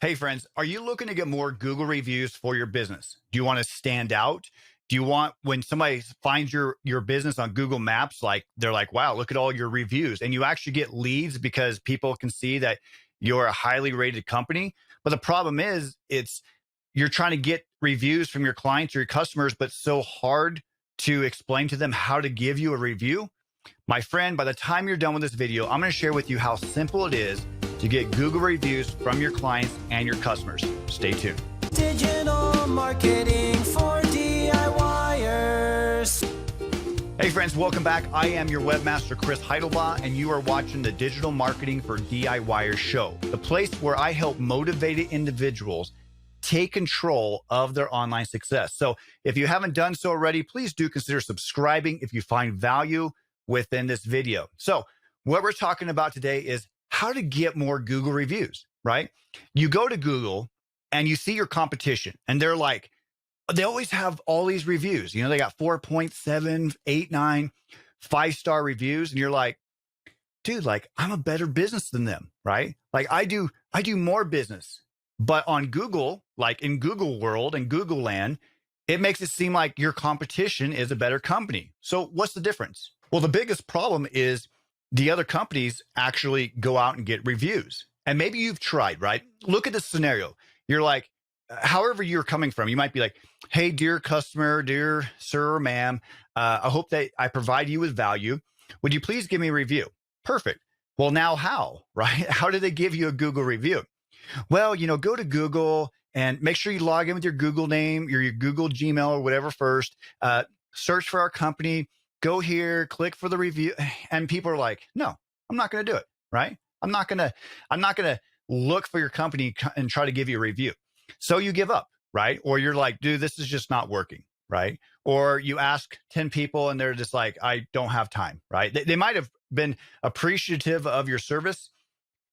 Hey friends, are you looking to get more Google reviews for your business? Do you want to stand out? Do you want when somebody finds your business on Google Maps, like they're like, wow, look at all your reviews, and you actually get leads because people can see that you're a highly rated company. But the problem is it's you're trying to get reviews from your clients or your customers, but it's so hard to explain to them how to give you a review. My friend, by the time you're done with this video, I'm going to share with you how simple it is to get Google reviews from your clients and your customers. Stay tuned. Digital marketing for DIYers. Hey friends, welcome back. I am your webmaster, 𝗦𝗃, and you are watching the Digital Marketing for DIYers show, the place where I help motivated individuals take control of their online success. So if you haven't done so already, please do consider subscribing if you find value within this video. So what we're talking about today is how to get more Google reviews, right? You go to Google and you see your competition and they're like, they always have all these reviews. You know, they got 4.7, 8, 9, 5-star reviews. And you're like, dude, like I'm a better business than them, right? Like I do more business. But on Google, like in Google world and Google land, it makes it seem like your competition is a better company. So what's the difference? Well, the biggest problem is the other companies actually go out and get reviews. And maybe you've tried, right? Look at this scenario. You're like, however you're coming from, you might be like, hey, dear customer, dear sir or ma'am, I hope that I provide you with value. Would you please give me a review? Perfect. Well, now how, right? How do they give you a Google review? Well, you know, go to Google and make sure you log in with your Google name, your Google Gmail or whatever first. Search for our company. Go here, click for the review. And people are like, no, I'm not going to do it, right? I'm not going to look for your company and try to give you a review. So you give up, right? Or you're like, dude, this is just not working, right? Or you ask 10 people and they're just like, I don't have time, right? They might have been appreciative of your service,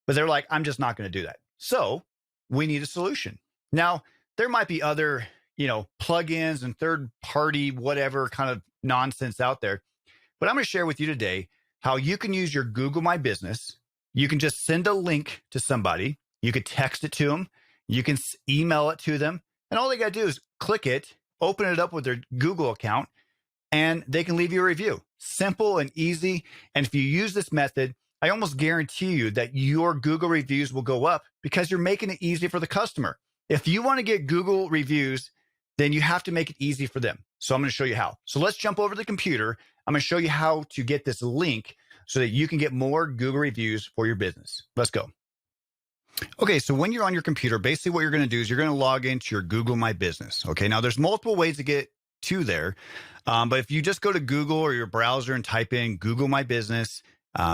but they're like, I'm just not going to do that. So we need a solution. Now, there might be other, plugins and third-party, whatever kind of nonsense out there. But I'm going to share with you today how you can use your Google My Business. You can just send a link to somebody. You could text it to them. You can email it to them. And all they got to do is click it, open it up with their Google account, and they can leave you a review. Simple and easy. And if you use this method, I almost guarantee you that your Google reviews will go up because you're making it easy for the customer. If you want to get Google reviews, then you have to make it easy for them. So I'm going to show you how. So let's jump over to the computer. I'm going to show you how to get this link so that you can get more Google reviews for your business. Let's go. Okay, so when you're on your computer, basically what you're going to do is you're going to log into your Google My Business. Okay, now there's multiple ways to get to there. But if you just go to Google or your browser and type in Google My Business,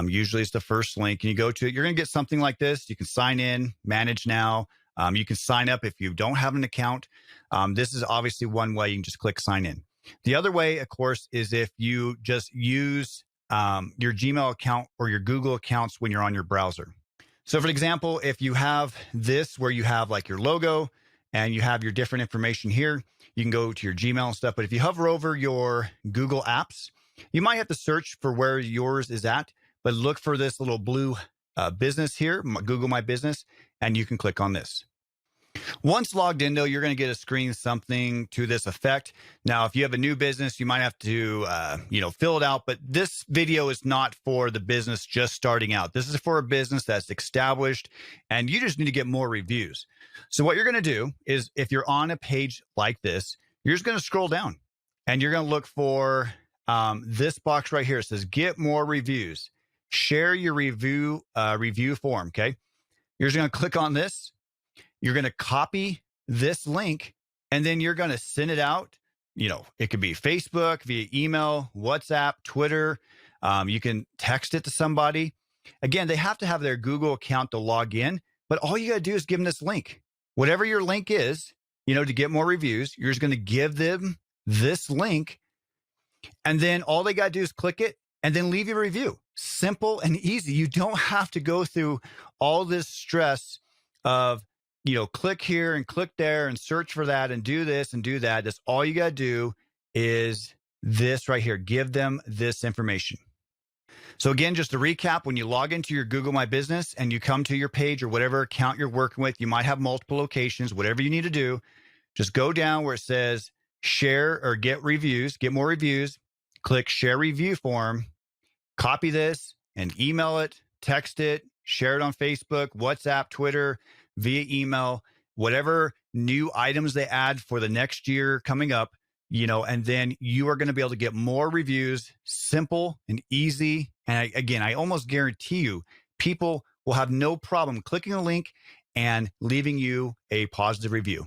usually it's the first link and you go to it, you're going to get something like this. You can sign in, manage now. You can sign up if you don't have an account. This is obviously one way. You can just click sign in. The other way, of course, is if you just use your Gmail account or your Google accounts when you're on your browser. So for example, if you have this where you have like your logo and you have your different information here, you can go to your Gmail and stuff. But if you hover over your Google apps, you might have to search for where yours is at, but look for this little blue business here, Google My Business, and you can click on this. Once logged in, though, you're going to get a screen something to this effect. Now, if you have a new business, you might have to, fill it out. But this video is not for the business just starting out. This is for a business that's established, and you just need to get more reviews. So what you're going to do is if you're on a page like this, you're just going to scroll down, and you're going to look for this box right here. It says, get more reviews. Share your review form, okay? You're just going to click on this. You're going to copy this link, and then you're going to send it out. It could be Facebook, via email, WhatsApp, Twitter. You can text it to somebody. Again, they have to have their Google account to log in, but all you got to do is give them this link. Whatever your link is, to get more reviews, you're just going to give them this link, and then all they got to do is click it and then leave your review. Simple and easy. You don't have to go through all this stress of click here and click there and search for that and do this and do that. That's all you got to do is this right here. Give them this information. So again, just to recap, when you log into your Google My Business and you come to your page or whatever account you're working with, you might have multiple locations, whatever you need to do, just go down where it says share or get reviews, get more reviews, click share review form, copy this and email it, text it, share it on Facebook, WhatsApp, Twitter, via email, whatever new items they add for the next year coming up, and then you are going to be able to get more reviews, simple and easy. And I almost guarantee you, people will have no problem clicking a link and leaving you a positive review.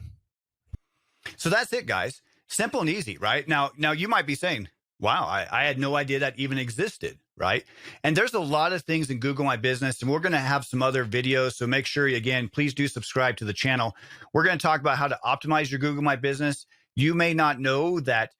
So that's it, guys. Simple and easy, right? Now you might be saying, wow, I had no idea that even existed, right? And there's a lot of things in Google My Business, and we're going to have some other videos. So make sure, again, please do subscribe to the channel. We're going to talk about how to optimize your Google My Business. You may not know that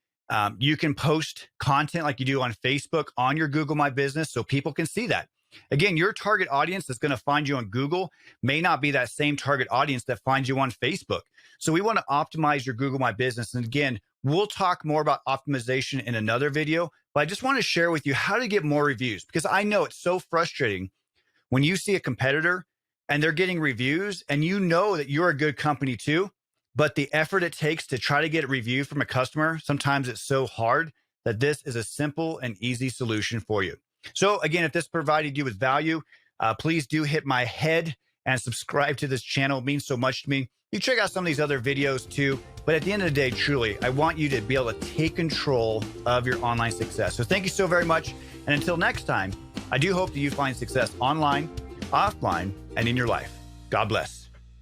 you can post content like you do on Facebook on your Google My Business so people can see that. Again, your target audience that's going to find you on Google may not be that same target audience that finds you on Facebook. So we want to optimize your Google My Business. And again, we'll talk more about optimization in another video, but I just want to share with you how to get more reviews, because I know it's so frustrating when you see a competitor and they're getting reviews and you know that you're a good company too, but the effort it takes to try to get a review from a customer, sometimes it's so hard that this is a simple and easy solution for you. So again, if this provided you with value, please do hit my head and subscribe to this channel. It means so much to me. You check out some of these other videos too, but at the end of the day, truly, I want you to be able to take control of your online success. So thank you so very much. And until next time, I do hope that you find success online, offline, and in your life. God bless.